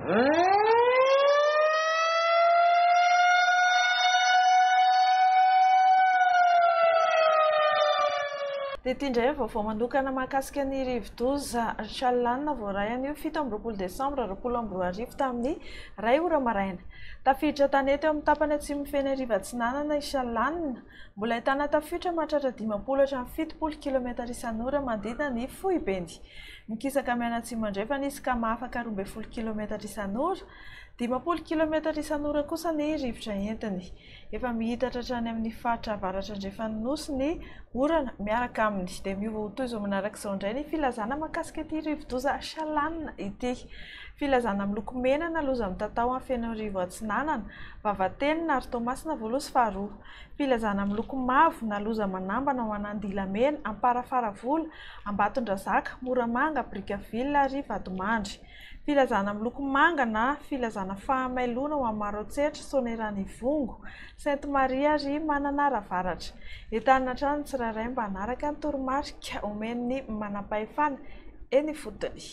Dia ity indray vaovao manokana mahakasika ny rivo-doza Chalaन्न voaray anio 7 Desambra 2024 tamin'ny 2 maraina. Tafiditra tanety eo amin'ny tapany atsimo feny hariva Atsinanana i Chalaन्न, mbola ahitana tafiditra mahatratra 50 hatramin'ny 70 km isan'ora manodidina ny Foibeny. Mikisaka miana atsimo andrefa nisy ka mahafaka 12 km isan'ora, 50 km isan'ora kosa ny rivotra entiny. Efa mihitatra hatrany amin'ny faritra avaratra andrefan'ny nosy ny orana miaraka aminy. Dia miova ho toy izao manaraka izao indray ny filazana mahakasika ity rivo-doza Chalaन्न ity. Filazana miloko mena naloza amin'ny tatao amin'ny Fenorivo Atsinanana, Vavatenina ary Toamasina Voaloha sy Faharoa. Filazana miloko mavo naloza manambana ho an'Andilamena, Amparafaravola, Ambatondrazaka, Moramanga, Brickaville ary Vatomandry. Filazana miloko manga na filazana fahamailona ho Maroantsetra, Soaneran'Ivongo, Sainte Marie ary Mananaravaratra. Entanina hatrany tsirairay mba hanaraka ny toromarika omen'ny manam-pahefana eny fotony.